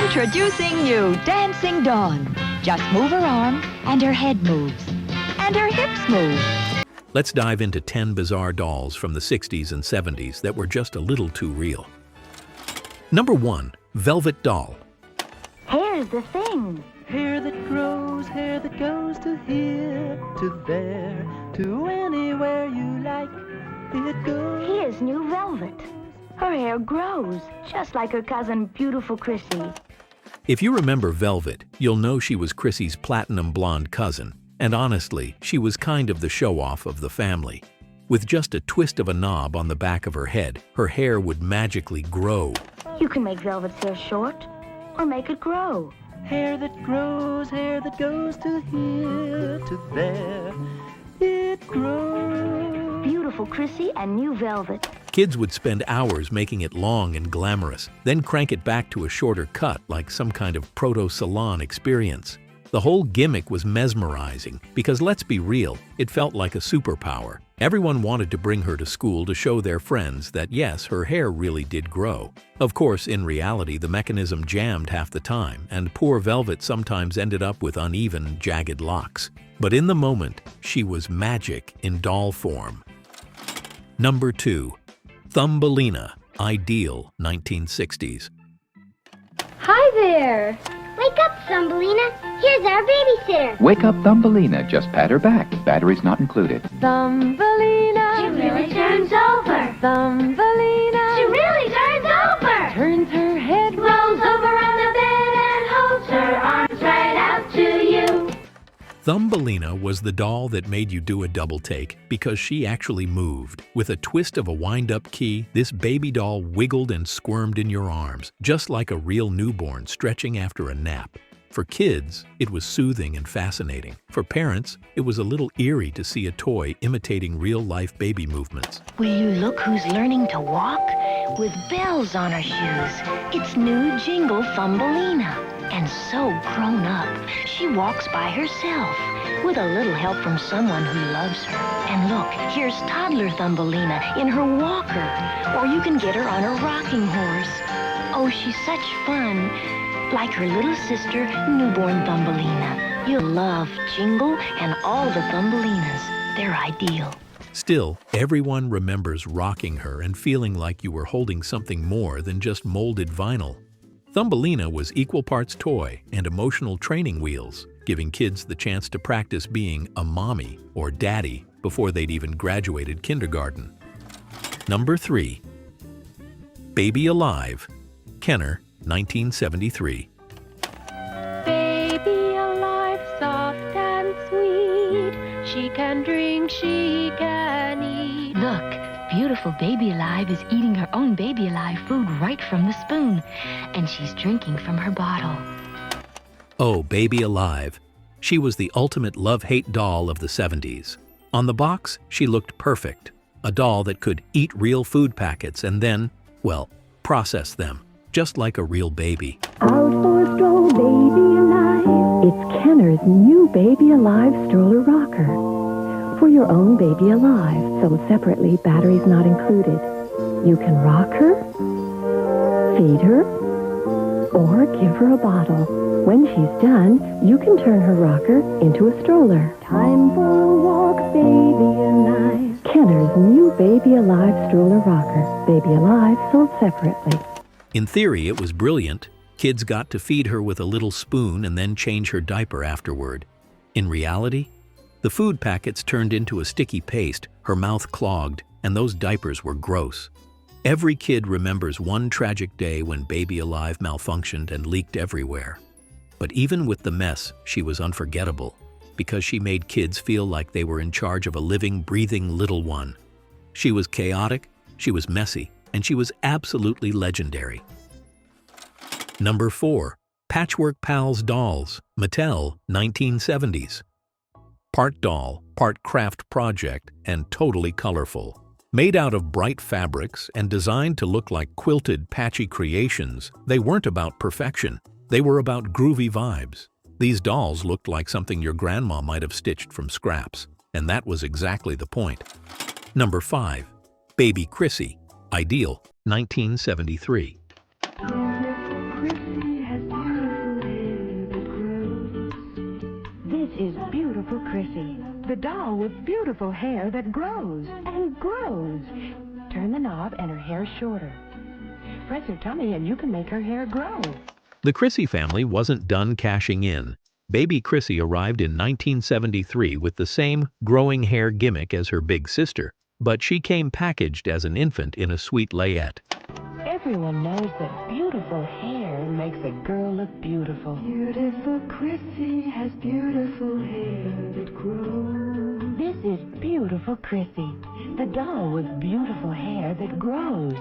Introducing new Dancing Dawn. Just move her arm, and her head moves. And her hips move. Let's dive into 10 bizarre dolls from the 60s and 70s that were just a little too real. Number 1. Velvet Doll. Here's the thing. Hair that grows, hair that goes to here, to there, to anywhere you like. It goes. Here's new Velvet. Her hair grows, just like her cousin, beautiful Chrissy. If you remember Velvet, you'll know she was Chrissy's platinum blonde cousin, and honestly, she was kind of the show-off of the family. With just a twist of a knob on the back of her head, her hair would magically grow. You can make Velvet's hair short, or make it grow. Hair that grows, hair that goes to here, to there. It grows. Beautiful Chrissy and new Velvet. Kids would spend hours making it long and glamorous, then crank it back to a shorter cut like some kind of proto-salon experience. The whole gimmick was mesmerizing because, let's be real, it felt like a superpower. Everyone wanted to bring her to school to show their friends that yes, her hair really did grow. Of course, in reality, the mechanism jammed half the time, and poor Velvet sometimes ended up with uneven, jagged locks. But in the moment, she was magic in doll form. Number 2. Thumbelina, ideal 1960s. Hi there! Wake up, Thumbelina. Here's our babysitter. Wake up, Thumbelina. Just pat her back. Batteries not included. Thumbelina. She really turns over. Thumbelina. She really turns over. Turns her head, rolls over on the bed, and holds her arms right out to you. Thumbelina was the doll that made you do a double take because she actually moved. With a twist of a wind-up key, this baby doll wiggled and squirmed in your arms, just like a real newborn stretching after a nap. For kids, it was soothing and fascinating. For parents, it was a little eerie to see a toy imitating real-life baby movements. Will you look who's learning to walk? With bells on her shoes. It's new Jingle Thumbelina. And so grown up, she walks by herself, with a little help from someone who loves her. And look, here's toddler Thumbelina in her walker, or you can get her on a rocking horse. Oh, she's such fun. Like her little sister, newborn Thumbelina. You'll love Jingle and all the Thumbelinas. They're ideal. Still, everyone remembers rocking her and feeling like you were holding something more than just molded vinyl. Thumbelina was equal parts toy and emotional training wheels, giving kids the chance to practice being a mommy or daddy before they'd even graduated kindergarten. Number 3. Baby Alive, Kenner, 1973. Baby alive, soft and sweet. She can drink, she can eat. Look, beautiful Baby Alive is eating her own Baby Alive food right from the spoon. And she's drinking from her bottle. Oh, Baby Alive. She was the ultimate love-hate doll of the 70s. On the box, she looked perfect. A doll that could eat real food packets and then, well, process them, just like a real baby. Out for a stroll, Baby Alive. It's Kenner's new Baby Alive stroller rocker. For your own Baby Alive, sold separately, batteries not included. You can rock her, feed her, or give her a bottle. When she's done, you can turn her rocker into a stroller. Time for a walk, Baby Alive. Kenner's new Baby Alive stroller rocker. Baby Alive, sold separately. In theory, it was brilliant. Kids got to feed her with a little spoon and then change her diaper afterward. In reality, the food packets turned into a sticky paste, her mouth clogged, and those diapers were gross. Every kid remembers one tragic day when Baby Alive malfunctioned and leaked everywhere. But even with the mess, she was unforgettable, because she made kids feel like they were in charge of a living, breathing little one. She was chaotic, she was messy, and she was absolutely legendary. Number 4. Patchwork Pals dolls, Mattel, 1970s. Part doll, part craft project, and totally colorful. Made out of bright fabrics and designed to look like quilted, patchy creations, they weren't about perfection. They were about groovy vibes. These dolls looked like something your grandma might have stitched from scraps, and that was exactly the point. Number 5. Baby Chrissy, ideal, 1973. Chrissy has beautiful Chrissy, the doll with beautiful hair that grows and grows. Turn the knob and her hair's shorter. Press her tummy and you can make her hair grow. The Crissy family wasn't done cashing in. Baby Chrissy arrived in 1973 with the same growing hair gimmick as her big sister, but she came packaged as an infant in a sweet layette. Everyone knows that beautiful hair makes a girl look beautiful. Beautiful Chrissy has beautiful hair that grows. This is beautiful Chrissy, the doll with beautiful hair that grows.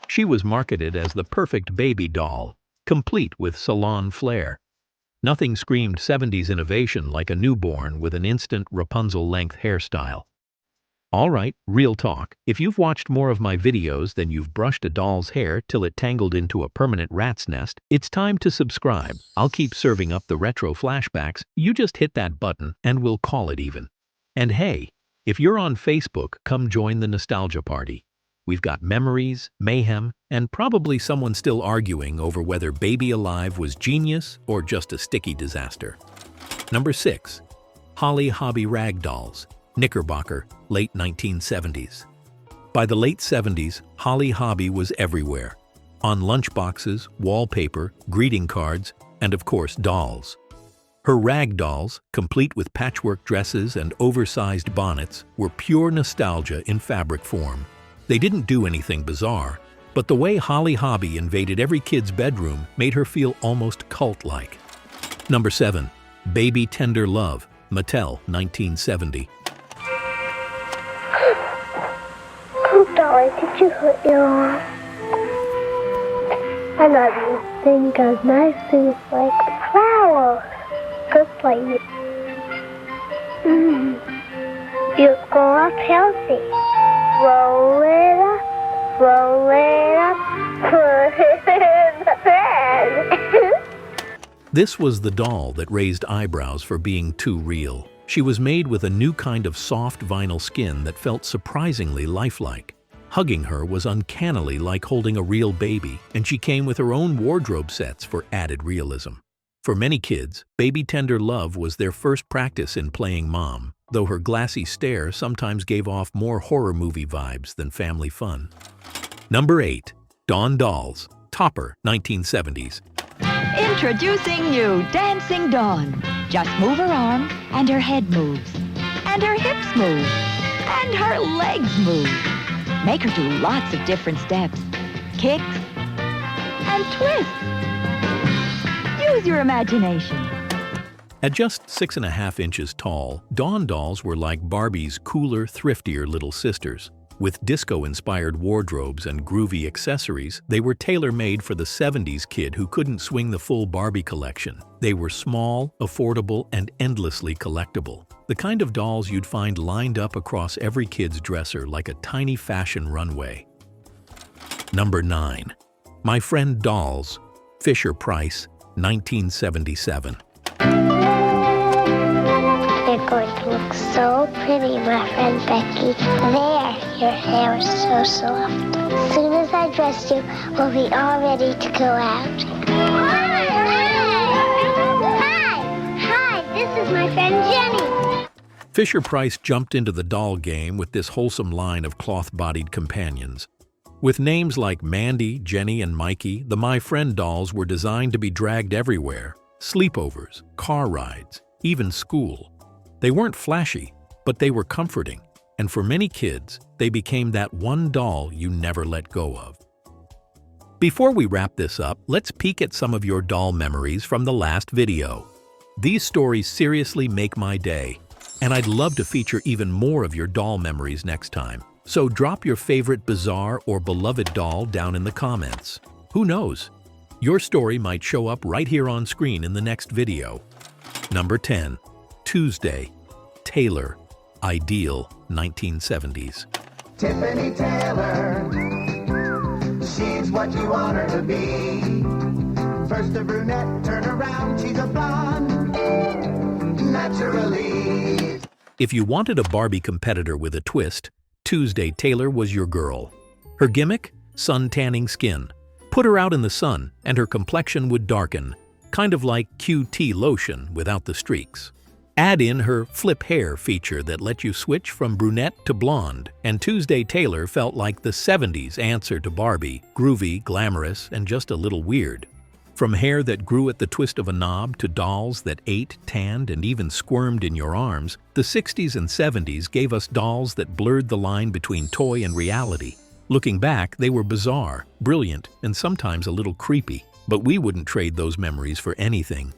She was marketed as the perfect baby doll, complete with salon flair. Nothing screamed 70s innovation like a newborn with an instant Rapunzel-length hairstyle. Alright, real talk. If you've watched more of my videos than you've brushed a doll's hair till it tangled into a permanent rat's nest, it's time to subscribe. I'll keep serving up the retro flashbacks. You just hit that button and we'll call it even. And hey, if you're on Facebook, come join the nostalgia party. We've got memories, mayhem, and probably someone still arguing over whether Baby Alive was genius or just a sticky disaster. Number 6. Holly Hobbie Rag Dolls, Knickerbocker, late 1970s. By the late 70s, Holly Hobbie was everywhere. On lunchboxes, wallpaper, greeting cards, and of course dolls. Her rag dolls, complete with patchwork dresses and oversized bonnets, were pure nostalgia in fabric form. They didn't do anything bizarre, but the way Holly Hobbie invaded every kid's bedroom made her feel almost cult-like. Number 7. Baby Tender Love, Mattel, 1970. Dolly, did you hurt your arm? I love you. Think of nice things like flowers. Good for you. You grow up healthy. Roll it up, put it in the bed. This was the doll that raised eyebrows for being too real. She was made with a new kind of soft vinyl skin that felt surprisingly lifelike. Hugging her was uncannily like holding a real baby, and she came with her own wardrobe sets for added realism. For many kids, Baby Tender Love was their first practice in playing mom, though her glassy stare sometimes gave off more horror movie vibes than family fun. Number 8. Dawn Dolls, Topper, 1970s. Introducing new Dancing Dawn. Just move her arm, and her head moves. And her hips move. And her legs move. Make her do lots of different steps. Kicks. And twists. Use your imagination. At just 6.5 inches tall, Dawn dolls were like Barbie's cooler, thriftier little sisters. With disco-inspired wardrobes and groovy accessories, they were tailor-made for the 70s kid who couldn't swing the full Barbie collection. They were small, affordable, and endlessly collectible. The kind of dolls you'd find lined up across every kid's dresser like a tiny fashion runway. Number 9. My Friend Dolls, Fisher-Price, 1977. You're going to look so pretty, my friend Becky. There, your hair is so soft. As soon as I dress you, we'll be all ready to go out. Hi, this is my friend Jenny. Fisher-Price jumped into the doll game with this wholesome line of cloth-bodied companions. With names like Mandy, Jenny, and Mikey, the My Friend dolls were designed to be dragged everywhere. Sleepovers, car rides, even school. They weren't flashy, but they were comforting, and for many kids, they became that one doll you never let go of. Before we wrap this up, let's peek at some of your doll memories from the last video. These stories seriously make my day, and I'd love to feature even more of your doll memories next time. So drop your favorite bizarre or beloved doll down in the comments. Who knows? Your story might show up right here on screen in the next video. Number 10. Tuesday, Taylor, Ideal, 1970s. Tiffany Taylor, she's what you want her to be. First a brunette, turn around, she's a blonde, naturally. If you wanted a Barbie competitor with a twist, Tuesday Taylor was your girl. Her gimmick? Sun-tanning skin. Put her out in the sun, and her complexion would darken, kind of like QT lotion without the streaks. Add in her flip hair feature that let you switch from brunette to blonde, and Tuesday Taylor felt like the 70s answer to Barbie, groovy, glamorous, and just a little weird. From hair that grew at the twist of a knob to dolls that ate, tanned, and even squirmed in your arms, the 60s and 70s gave us dolls that blurred the line between toy and reality. Looking back, they were bizarre, brilliant, and sometimes a little creepy, but we wouldn't trade those memories for anything.